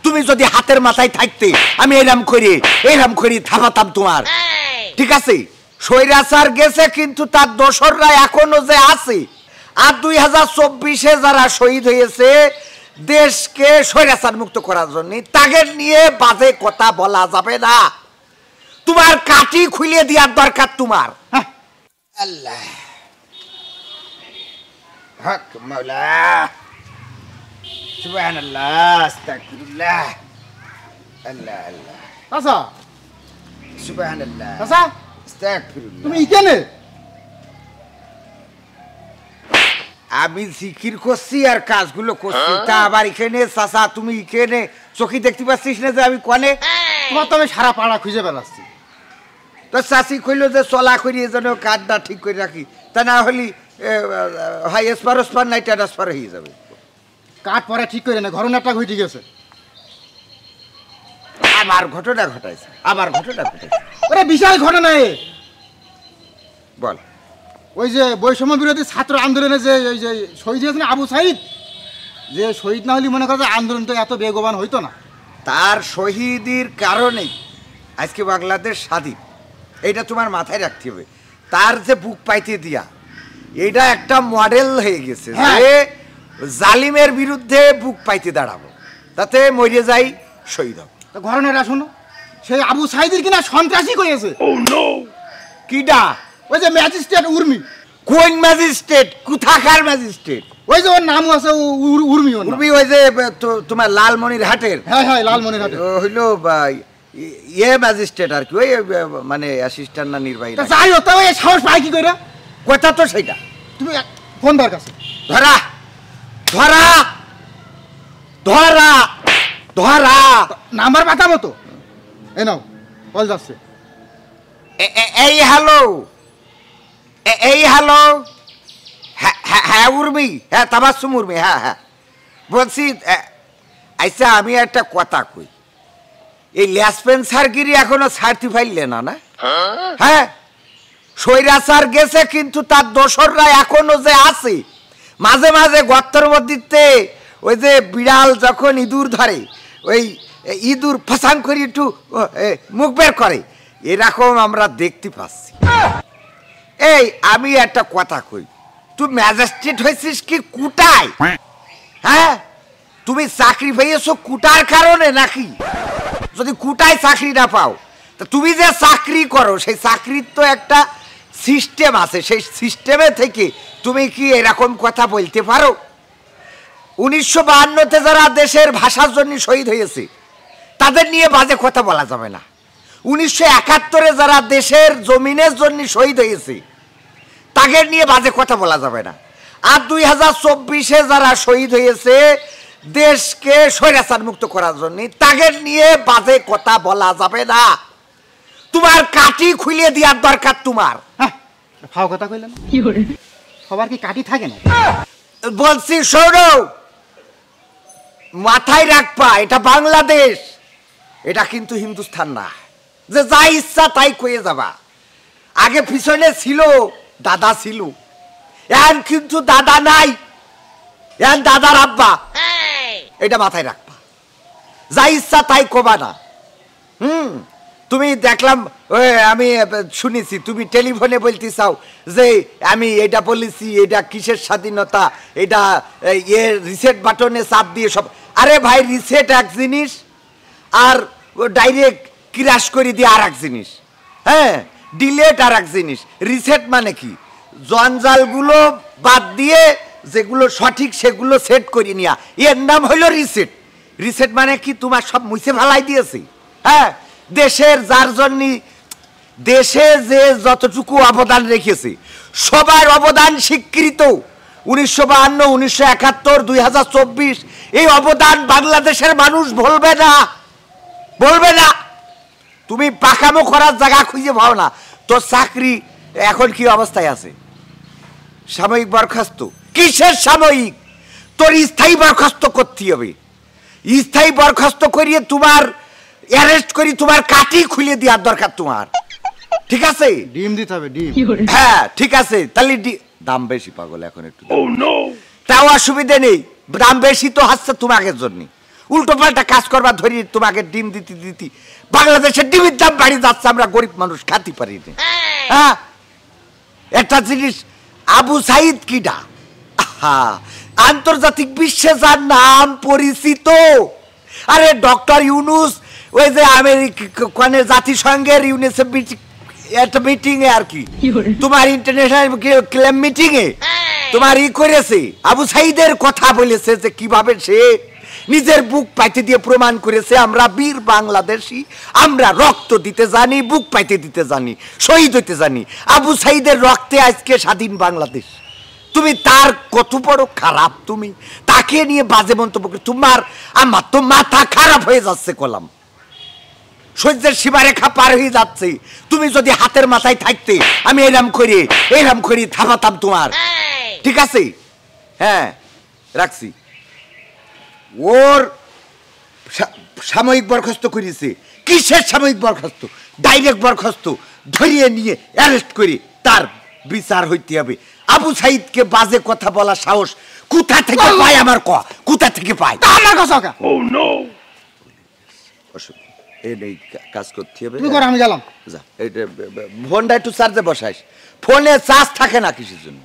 তুমি যদি হাতের মাথায় থাকতে আমি এরম করে থাপাতাম তোমার। ঠিক আছে, স্বৈরাচার গেছে কিন্তু তার দোসররা এখনো যে আছে। আর 2024-এ যারা শহীদ হয়েছে দেশকে স্বৈরাচার মুক্ত করার জন্য, তাদের নিয়ে বাজে কথা বলা যাবে না। তোমার কাটি খুলে দেওয়ার দরকার তোমার। আল্লাহ হক মাওলা, সুবহানাল্লাহ, আস্তাগফিরুল্লাহ, আল্লাহ আল্লাহ। আচ্ছা সুবহানাল্লাহ, আচ্ছা আস্তাগফিরুল্লাহ। তুমি এখানে? আমি জিকির করছি আর কাজগুলো করছি, তা আবার এখানে? চাচা তুমি এখানে চোখে দেখতে পাচ্ছিস না যে আমি কনে? তোমার তো আমি সারা পাড়া খুঁজে বেড়াচ্ছি। তো চাষি কইল যে চলা করি যেন কাঠটা ঠিক করে রাখি, তা না হলে হয় এসপার নাই ট্রান্সফার হয়ে যাবে। কাঠ পরে ঠিক করে না, ঘটনাটা ঘটে গেছে। আবার ঘটনা ঘটাইছে? ওরে বিশাল ঘটনা। বল। ওই যে বৈষম্য বিরোধী ছাত্র আন্দোলনে যে ওই যে শহীদ হয়েছে আবু সাইদ, যে শহীদ না হলে মনে করো আন্দোলন তো এত বেগবান হইতো না। তার শহীদের কারণেই আজকে বাংলাদেশ স্বাধীন, এইটা তোমার মাথায় রাখতে হবে। তার যে বুক পাইতে দিয়া, এইটা একটা মডেল হয়ে গেছে যে জালিমের বিরুদ্ধে বুক পাইতে দাঁড়াবো, তাতে মরে যাই শহীদ হব। ঘটনাটা শোনো, সেই আবু সাইদের কিনা সন্ত্রাসী করেছে। কিডা? ওই যে ম্যাজিস্ট্রেট উর্মি। কোন ম্যাজিস্ট্রেট? কোথাকার ম্যাজিস্ট্রেট? ওই যে ওর নাম আছে উর্মি। ওই যে তোমার লালমনির হাটের? হ্যাঁ হ্যাঁ, লালমনির হাটের হইলো ম্যাজিস্ট্রেট আর কি, ওই মানে অ্যাসিস্ট্যান্ট না নির্বাহী। যাই হোক, ওই সাহস পাই কি করে? কথা তো সেইটা। তুমি ফোন দর কাছে ধরা ধরা ধরা ধরা নাম্বার পাঠাবো তো। এই নাও, কল যাচ্ছে। এই হ্যালো, এই হ্যালো। হ্যাঁ উর্মি, হ্যাঁ তাবাসসুম উর্মি, হ্যাঁ হ্যাঁ বলছি। আচ্ছা আমি একটা কথা কই, এই লেসপেন্সারগিরি এখনো সার্টিফাইড লেনা না? হ্যাঁ, স্বৈরাচার গেছে কিন্তু তার দোসররা এখনো যে আছে। মাঝে মাঝে গর্তের মধ্যে ওই যে বিড়াল যখন ইঁদুর ধরে, ওই ইঁদুর ফাঁসাং করে একটু মুখ বের করে, এরকম আমরা দেখতে পাচ্ছি। এই আমি একটা কথা কই, তুই ম্যাজিস্ট্রেট হয়েছিস কি কুটায়? হ্যাঁ, তুমি চাকরি পেয়েছো কুটার কারণে নাকি? যদি কুটায় চাকরি না পাও, তা তুমি যে চাকরি করো সেই চাকরির তো একটা সিস্টেম আছে, সেই সিস্টেমে থেকে তুমি কি এরকম কথা বলতে পারো? 1952-তে যারা দেশের ভাষার জন্য শহীদ হয়েছে তাদের নিয়ে বাজে কথা বলা যাবে না। 1971-এ যারা দেশের জমিনের জন্য শহীদ হয়েছে তাদের নিয়ে বাজে কথা বলা যাবে না। আর 2024-এ যারা শহীদ হয়েছে দেশকে স্বৈরাচার মুক্ত করার জন্য, তাদের নিয়ে বাজে কথা বলা যাবে না। তোমার কাটি খুলে দেওয়ার দরকার তোমার। ফাও কথা কইলেন, সবার কি কাটি থাকে না? বলছি শোনো, মাথায় রাখবা এটা বাংলাদেশ, এটা কিন্তু হিন্দুস্থান না যে যা ইচ্ছা তাই কয়ে যাবা। আগে পিছনে ছিল দাদা ছিল, এখন কিন্তু দাদা নাই, এখন দাদার আব্বা। এটা মাথায় রাখবা, যা ইচ্ছা তাই কবা না। তুমি দেখলাম, আমি শুনেছি তুমি টেলিফোনে বলতে চাও যে আমি এটা বলেছি, এটা কিসের স্বাধীনতা, এটা রিসেট বাটনে চাপ দিয়ে সব। আরে ভাই, রিসেট এক জিনিস আর ডাইরেক্ট ক্রাশ করে দিয়ে আর এক জিনিস। হ্যাঁ, ডিলেট আর এক জিনিস। রিসেট মানে কি? জঞ্জালগুলো বাদ দিয়ে যেগুলো সঠিক সেগুলো সেট করে নেওয়া, এর নাম হইল রিসেট। রিসেট মানে কি? তোমার সব মুছে ফেলাই দিয়েছি। হ্যাঁ, দেশের যার জন্য দেশে যে যতটুকু অবদান রেখেছে সবার অবদান স্বীকৃত। 1952, 1971, 2024 এই অবদান বাংলাদেশের মানুষ ভুলবে না, বলবে না। তুমি পাকামো করার জায়গা খুঁজে পাও না। তোর চাকরি এখন কি অবস্থায় আছে? সাময়িক বরখাস্ত। কিসের সাময়িক? তোর স্থায়ী বরখাস্ত করতে হবে। স্থায়ী বরখাস্ত করিয়ে তোমার অ্যারেস্ট করি, তোমার কাটি খুলে দেওয়ার দরকার তোমার। ঠিক আছে? ডিম দিতে হবে, ডিম। হ্যাঁ ঠিক আছে, তাহলে দাম বেশি পাগল এখন একটু। তাও অসুবিধে নেই, দাম বেশি তো হচ্ছে তোমাদের জন্য। উল্টো পাল্টা কাজ করবা ধরি তোমাকে ডিম দিতে বাংলাদেশের ডিমের দাম বাড়ি যাচ্ছে, আমরা গরিব মানুষ খাতে পারি না। হ্যাঁ, একটা জিনিস, আবু সাইদ কিডা? আন্তর্জাতিক বিশ্বে যার নাম পরিচিত। আরে ডক্টর ইউনুস ওই যে আমেরিকানের জাতিসংঘের ইউনিসেফ একটা মিটিং এ আর কি, তোমার ইন্টারন্যাশনাল ক্লাব মিটিং এ তোমার করেছে, আবু সাইদের কথা বলেছে যে কিভাবে সে নিজের বুক পাইতে দিয়ে প্রমাণ করেছে আমরা বীর বাংলাদেশী, আমরা রক্ত দিতে জানি, বুক পাইতে দিতে জানি, শহীদ হইতে জানি। আবু সাইদের রক্তে আজকে স্বাধীন বাংলাদেশ। তুমি তার কত বড় খারাপ, তুমি তাকে নিয়ে বাজে মন্তব্য করে, আমার তো মাথা খারাপ হয়ে যাচ্ছে কলাম, সহ্যের সীমারেখা পার হয়ে যাচ্ছে। তুমি যদি হাতের মাথায় থাকতে আমি এরাম করে থামাতাম তোমার, ঠিক আছে? হ্যাঁ, রাখছি। ওর সাময়িক বরখাস্ত করেছে, কিসের সাময়িক বরখাস্ত? ডাইরেক্ট বরখাস্ত, ধরিয়ে নিয়ে অ্যারেস্ট করে তার বিচার হইতে হবে। আবু সাইদকে বাজে কথা বলা সাহস কোথা থেকে পায়? আমার কোথা থেকে পায়? আমার কথা এই কাজ করতে হবে। আমি গেলাম। ফোনটা একটু চার্জে বসাইস, ফোনে চার্জ থাকে না কিসের জন্য।